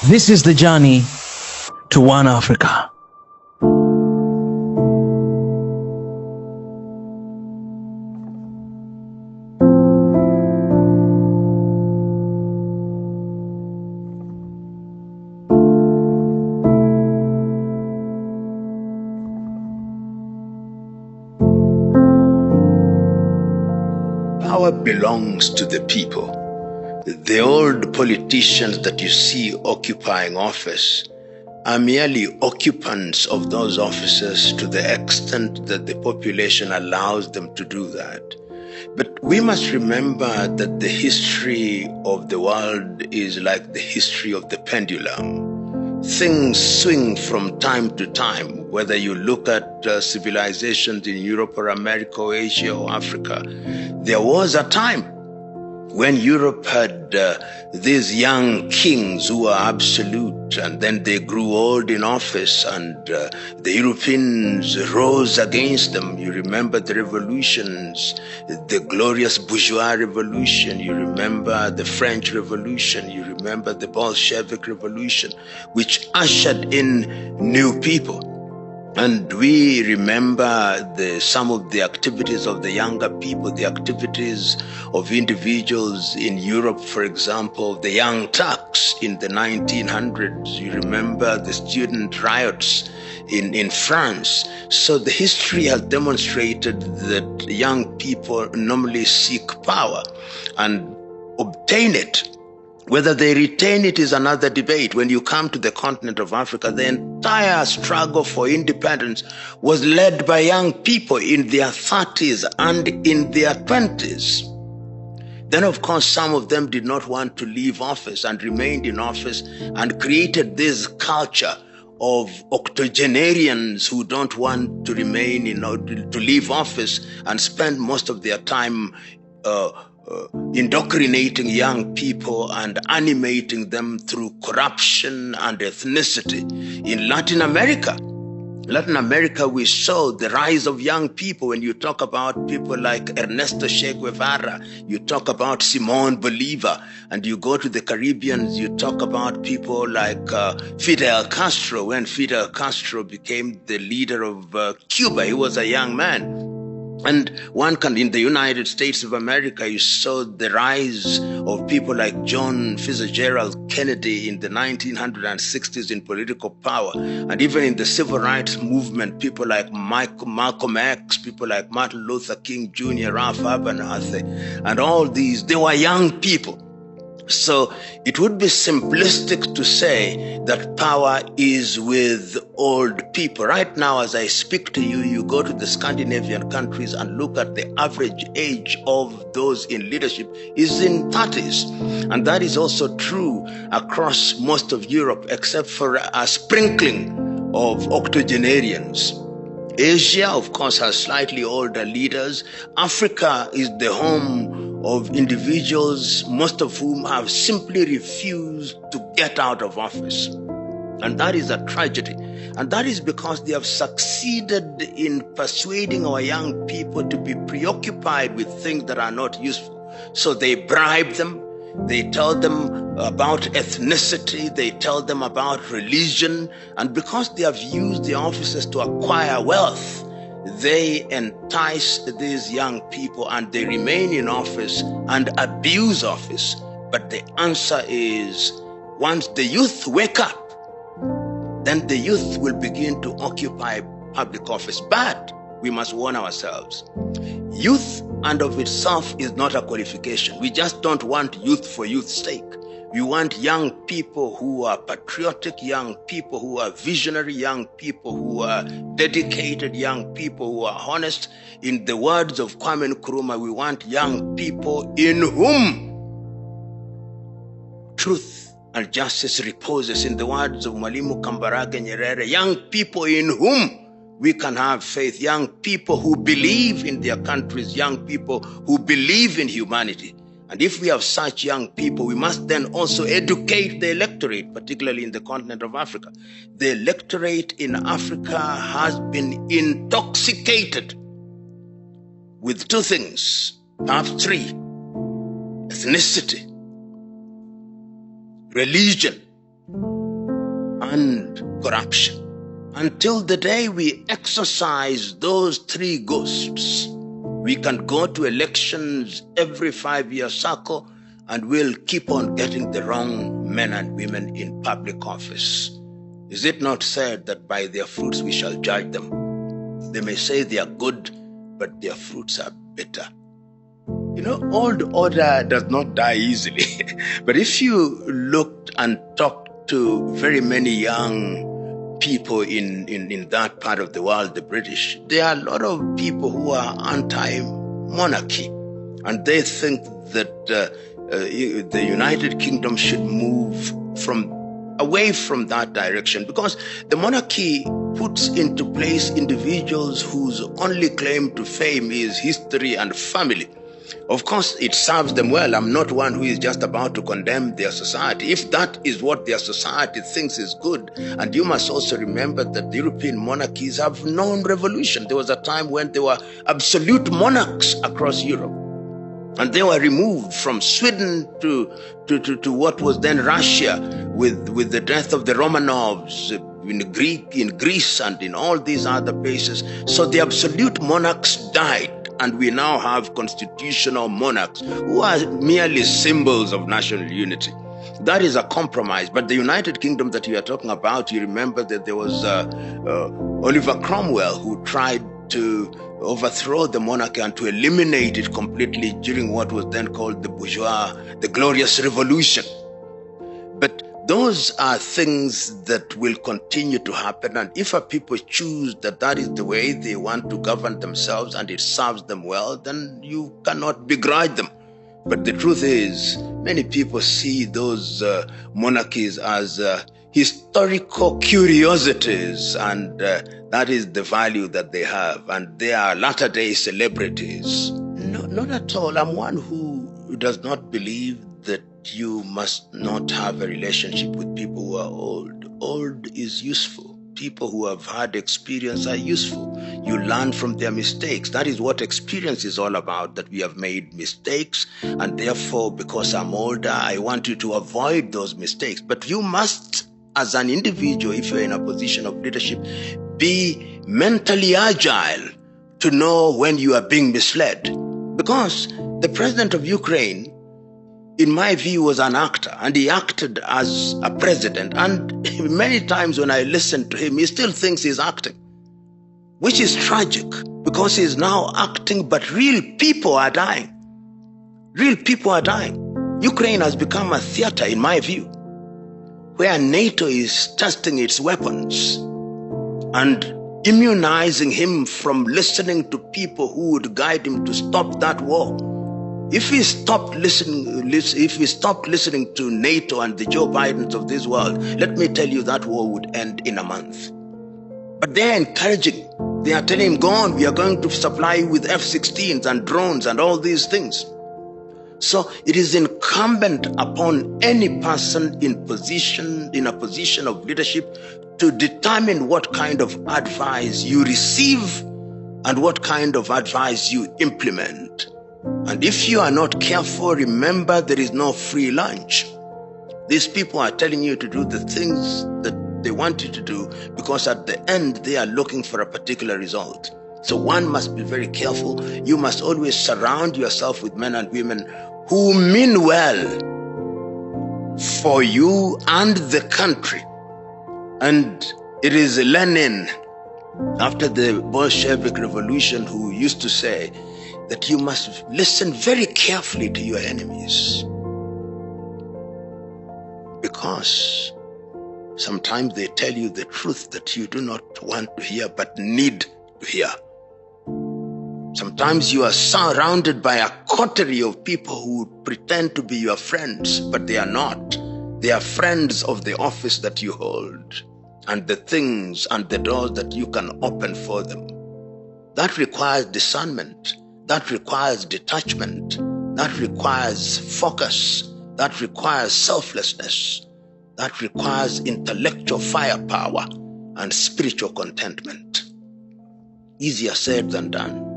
This is the journey to One Africa. Power belongs to the people. The old politicians that you see occupying office are merely occupants of those offices to the extent that the population allows them to do that. But we must remember that the history of the world is like the history of the pendulum. Things swing from time to time, whether you look at civilizations in Europe or America or Asia or Africa. There was a time when Europe had these young kings who were absolute, and then they grew old in office, and the Europeans rose against them. You remember the revolutions, the glorious bourgeois revolution, you remember the French Revolution, you remember the Bolshevik Revolution, which ushered in new people. And we remember some of the activities of the younger people, the activities of individuals in Europe, for example, the Young Turks in the 1900s. You remember the student riots in France. So the history has demonstrated that young people normally seek power and obtain it. Whether they retain it is another debate. When you come to the continent of Africa, the entire struggle for independence was led by young people in their 30s and in their 20s. Then, of course, some of them did not want to leave office and remained in office and created this culture of octogenarians who don't want to remain, to leave office and spend most of their time indoctrinating young people and animating them through corruption and ethnicity. In Latin America, we saw the rise of young people. When you talk about people like Ernesto Che Guevara, you talk about Simón Bolívar, and you go to the Caribbean, you talk about people like Fidel Castro. When Fidel Castro became the leader of Cuba, he was a young man. And in the United States of America, you saw the rise of people like John Fitzgerald Kennedy in the 1960s in political power. And even in the civil rights movement, people like Malcolm X, people like Martin Luther King Jr., Ralph Abernathy, and all these, they were young people. So it would be simplistic to say that power is with old people. Right now, as I speak to you, you go to the Scandinavian countries and look at the average age of those in leadership is in 30s. And that is also true across most of Europe, except for a sprinkling of octogenarians. Asia, of course, has slightly older leaders. Africa is the home of individuals, most of whom have simply refused to get out of office. And that is a tragedy. And that is because they have succeeded in persuading our young people to be preoccupied with things that are not useful. So they bribe them, they tell them about ethnicity, they tell them about religion, and because they have used their offices to acquire wealth, they entice these young people and they remain in office and abuse office. But the answer is, once the youth wake up, then the youth will begin to occupy public office. But we must warn ourselves. Youth and of itself is not a qualification. We just don't want youth for youth's sake. We want young people who are patriotic, young people who are visionary, young people who are dedicated, young people who are honest. In the words of Kwame Nkrumah, we want young people in whom truth and justice reposes. In the words of Mwalimu Kambarage Nyerere, young people in whom we can have faith, young people who believe in their countries, young people who believe in humanity. And if we have such young people, we must then also educate the electorate, particularly in the continent of Africa. The electorate in Africa has been intoxicated with two things, perhaps three: ethnicity, religion, and corruption. Until the day we exercise those three ghosts, we can go to elections every 5-year cycle and we'll keep on getting the wrong men and women in public office. Is it not said that by their fruits we shall judge them? They may say they are good, but their fruits are bitter. You know, old order does not die easily. But if you looked and talked to very many young people in that part of the world, the British, there are a lot of people who are anti-monarchy. And they think that the United Kingdom should move away from that direction, because the monarchy puts into place individuals whose only claim to fame is history and family. Of course, it serves them well. I'm not one who is just about to condemn their society, if that is what their society thinks is good. And you must also remember that the European monarchies have known revolution. There was a time when there were absolute monarchs across Europe. And they were removed from Sweden to what was then Russia with the death of the Romanovs in Greece and in all these other places. So the absolute monarchs died, and we now have constitutional monarchs who are merely symbols of national unity. That is a compromise. But the United Kingdom that you are talking about, you remember that there was Oliver Cromwell who tried to overthrow the monarchy and to eliminate it completely during what was then called the Glorious Revolution. But those are things that will continue to happen. And if a people choose that that is the way they want to govern themselves and it serves them well, then you cannot begrudge them. But the truth is, many people see those monarchies as historical curiosities, and that is the value that they have. And they are latter-day celebrities. No, not at all. I'm one who does not believe that you must not have a relationship with people who are old. Old is useful. People who have had experience are useful. You learn from their mistakes. That is what experience is all about, that we have made mistakes, and therefore, because I'm older, I want you to avoid those mistakes. But you must, as an individual, if you're in a position of leadership, be mentally agile to know when you are being misled. Because the president of Ukraine, in my view, was an actor, and he acted as a president. And many times when I listen to him, he still thinks he's acting, which is tragic, because he's now acting, but real people are dying. Real people are dying. Ukraine has become a theater, in my view, where NATO is testing its weapons and immunizing him from listening to people who would guide him to stop that war. If we stopped listening to NATO and the Joe Bidens of this world, let me tell you, that war would end in a month. But they're encouraging. They are telling him, go on, we are going to supply you with F-16s and drones and all these things. So it is incumbent upon any person in a position of leadership to determine what kind of advice you receive and what kind of advice you implement. And if you are not careful, remember, there is no free lunch. These people are telling you to do the things that they want you to do, because at the end they are looking for a particular result. So one must be very careful. You must always surround yourself with men and women who mean well for you and the country. And it is Lenin, after the Bolshevik Revolution, who used to say that you must listen very carefully to your enemies, because sometimes they tell you the truth that you do not want to hear but need to hear. Sometimes you are surrounded by a coterie of people who pretend to be your friends, but they are not. They are friends of the office that you hold and the things and the doors that you can open for them. That requires discernment. That requires detachment. That requires focus. That requires selflessness. That requires intellectual firepower and spiritual contentment. Easier said than done.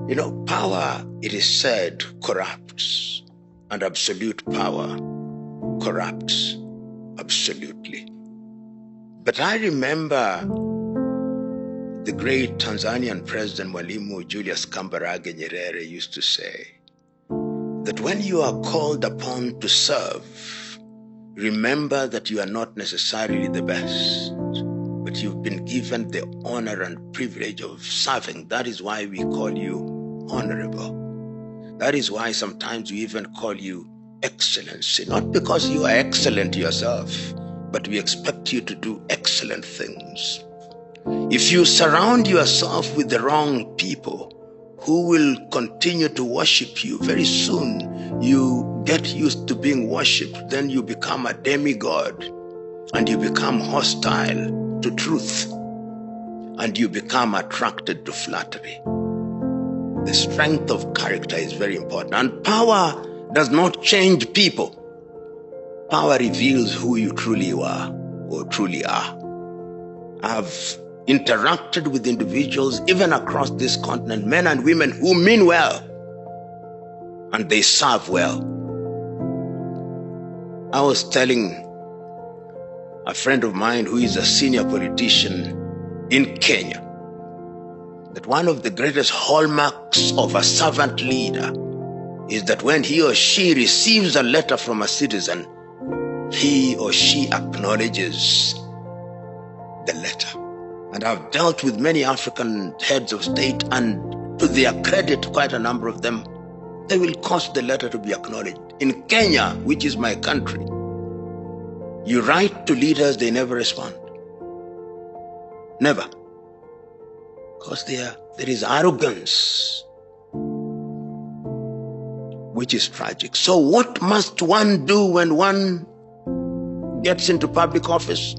You know, power, it is said, corrupts, and absolute power corrupts absolutely. But I remember the great Tanzanian President Mwalimu Julius Kambarage Nyerere used to say that when you are called upon to serve, remember that you are not necessarily the best, but you've been given the honor and privilege of serving. That is why we call you honorable. That is why sometimes we even call you excellency, not because you are excellent yourself, but we expect you to do excellent things. If you surround yourself with the wrong people who will continue to worship you, very soon you get used to being worshipped, then you become a demigod and you become hostile to truth and you become attracted to flattery. The strength of character is very important, and power does not change people. Power reveals who you truly are or truly are. I've interacted with individuals even across this continent, men and women who mean well and they serve well. I was telling a friend of mine who is a senior politician in Kenya that one of the greatest hallmarks of a servant leader is that when he or she receives a letter from a citizen, he or she acknowledges the letter. And I've dealt with many African heads of state, and to their credit, quite a number of them, they will cause the letter to be acknowledged. In Kenya, which is my country, you write to leaders, they never respond. Never. Because there is arrogance, which is tragic. So what must one do when one gets into public office?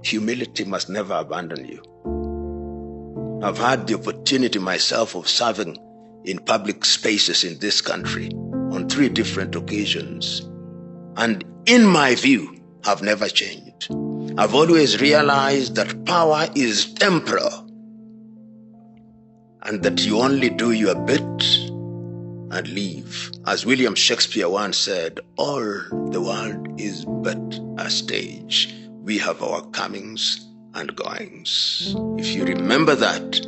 Humility must never abandon you. I've had the opportunity myself of serving in public spaces in this country on 3 different occasions. And in my view, have never changed. I've always realized that power is temporal and that you only do your bit and leave. As William Shakespeare once said, all the world is but a stage. We have our comings and goings. If you remember that,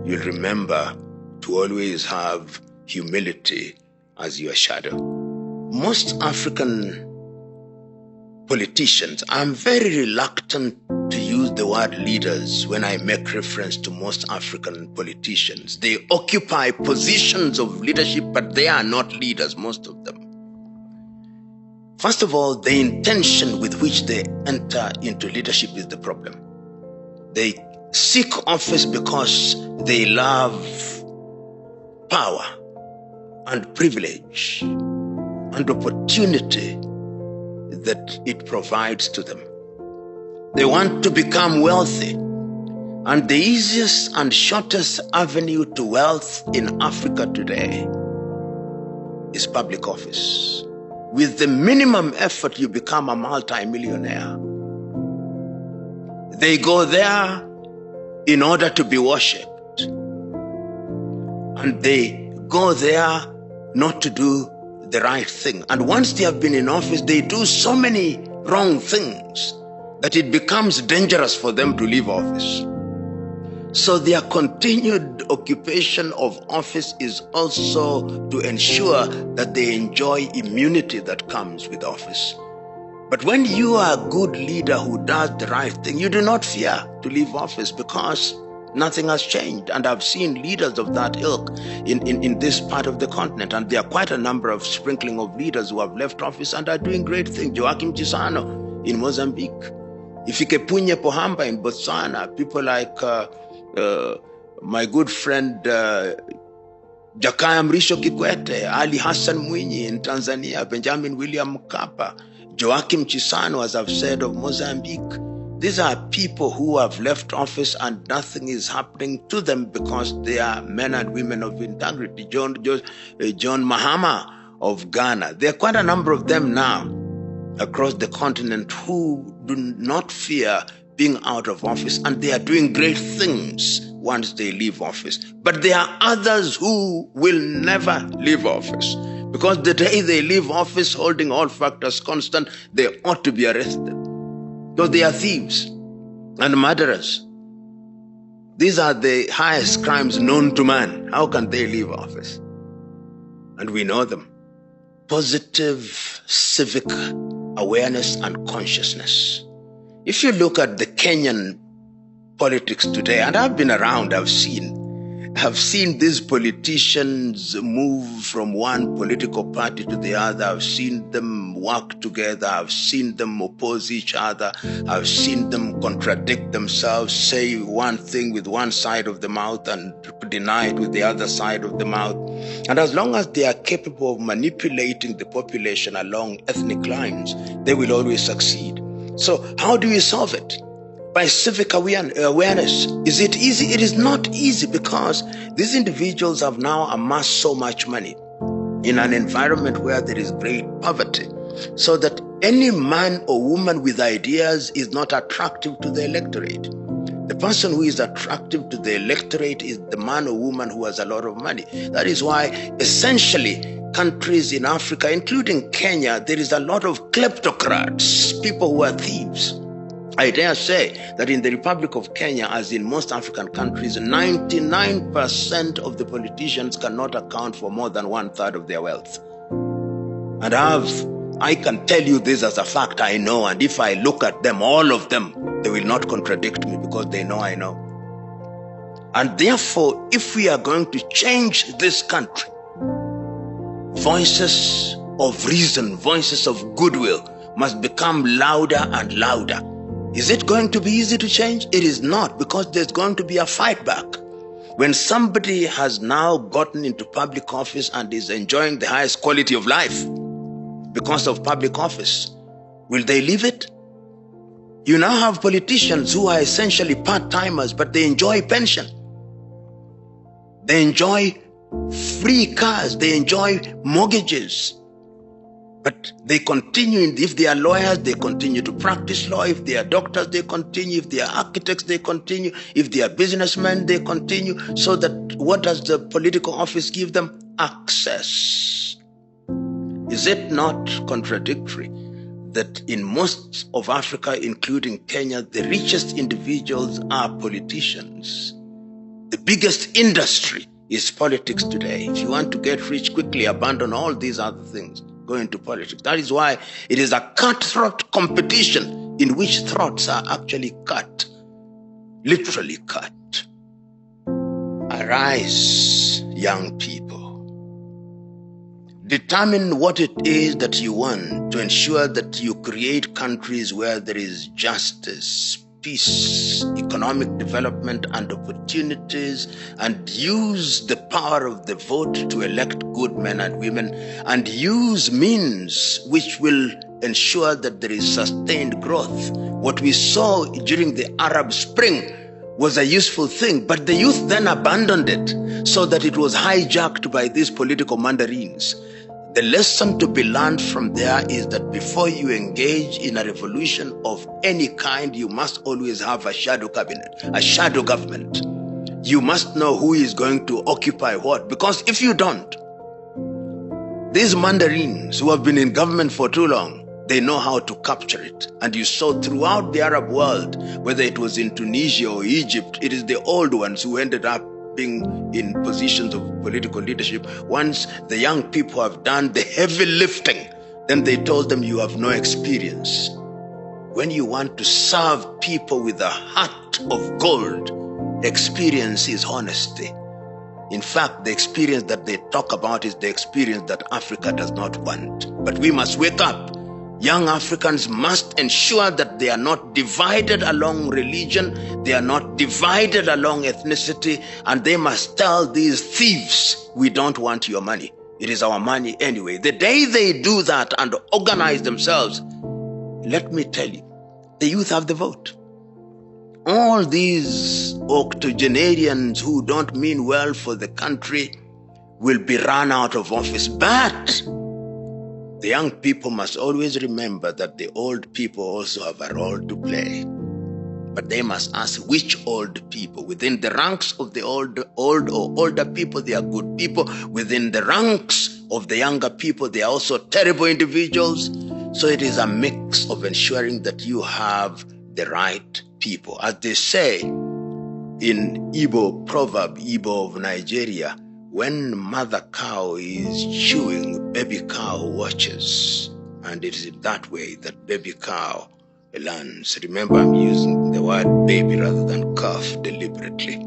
you'll remember to always have humility as your shadow. Most African politicians, I'm very reluctant to use the word leaders when I make reference to most African politicians. They occupy positions of leadership, but they are not leaders, most of them. First of all, the intention with which they enter into leadership is the problem. They seek office because they love power and privilege and opportunity that it provides to them. They want to become wealthy. And the easiest and shortest avenue to wealth in Africa today is public office. With the minimum effort, you become a multi-millionaire. They go there in order to be worshipped. And they go there not to do the right thing. And once they have been in office, they do so many wrong things that it becomes dangerous for them to leave office. So their continued occupation of office is also to ensure that they enjoy immunity that comes with office. But when you are a good leader who does the right thing, you do not fear to leave office because nothing has changed. And I've seen leaders of that ilk in this part of the continent. And there are quite a number of sprinkling of leaders who have left office and are doing great things. Joaquim Chissano in Mozambique. Ifikepunye Pohamba in Botswana. People like my good friend Jakaya Mrisho Kikwete, Ali Hassan Mwinyi in Tanzania, Benjamin William Mkapa, Joaquim Chissano, as I've said, of Mozambique. These are people who have left office and nothing is happening to them because they are men and women of integrity. John Mahama of Ghana. There are quite a number of them now across the continent who do not fear being out of office, and they are doing great things once they leave office. But there are others who will never leave office because the day they leave office, holding all factors constant, they ought to be arrested. because they are thieves and murderers. These are the highest crimes known to man. How can they leave office? And we know them. Positive civic awareness and consciousness. If you look at the Kenyan politics today, and I've been around, I've seen these politicians move from one political party to the other. I've seen them work together. I've seen them oppose each other. I've seen them contradict themselves, say one thing with one side of the mouth and deny it with the other side of the mouth. And as long as they are capable of manipulating the population along ethnic lines, they will always succeed. So how do we solve it? By civic awareness. Is it easy? It is not easy, because these individuals have now amassed so much money in an environment where there is great poverty, so that any man or woman with ideas is not attractive to the electorate. The person who is attractive to the electorate is the man or woman who has a lot of money. That is why essentially countries in Africa, including Kenya, there is a lot of kleptocrats, people who are thieves. I dare say that in the Republic of Kenya, as in most African countries, 99% of the politicians cannot account for more than 1/3 of their wealth. And I can tell you this as a fact, I know, and if I look at them, all of them, they will not contradict me, because they know I know. And therefore, if we are going to change this country, voices of reason, voices of goodwill must become louder and louder. Is it going to be easy to change? It is not, because there's going to be a fight back. When somebody has now gotten into public office and is enjoying the highest quality of life because of public office, will they leave it? You now have politicians who are essentially part-timers, but they enjoy pension. They enjoy free cars. They enjoy mortgages. But they continue, if they are lawyers, they continue to practice law. If they are doctors, they continue. If they are architects, they continue. If they are businessmen, they continue. So that what does the political office give them? Access. Is it not contradictory that in most of Africa, including Kenya, the richest individuals are politicians? The biggest industry is politics today. If you want to get rich quickly, abandon all these other things. Go into politics. That is why it is a cutthroat competition in which throats are actually cut, literally cut. Arise, young people. Determine what it is that you want to ensure that you create countries where there is justice, peace, economic development and opportunities, and use the power of the vote to elect good men and women, and use means which will ensure that there is sustained growth. What we saw during the Arab Spring was a useful thing, but the youth then abandoned it so that it was hijacked by these political mandarins. The lesson to be learned from there is that before you engage in a revolution of any kind, you must always have a shadow cabinet, a shadow government. You must know who is going to occupy what, because if you don't, these mandarins who have been in government for too long, they know how to capture it. And you saw throughout the Arab world, whether it was in Tunisia or Egypt, it is the old ones who ended up being in positions of political leadership. Once the young people have done the heavy lifting, then they told them, you have no experience. When you want to serve people with a heart of gold, experience is honesty. In fact, the experience that they talk about is the experience that Africa does not want. But we must wake up. Young Africans must ensure that they are not divided along religion, they are not divided along ethnicity, and they must tell these thieves, we don't want your money. It is our money anyway. The day they do that and organize themselves, let me tell you, the youth have the vote. All these octogenarians who don't mean well for the country will be run out of office. But the young people must always remember that the old people also have a role to play. But they must ask which old people. Within the ranks of the old or older people, they are good people. Within the ranks of the younger people, they are also terrible individuals. So it is a mix of ensuring that you have the right people. As they say in Igbo proverb, Igbo of Nigeria, when mother cow is chewing, baby cow watches. And it is that way that baby cow learns. Remember, I'm using the word baby rather than calf deliberately.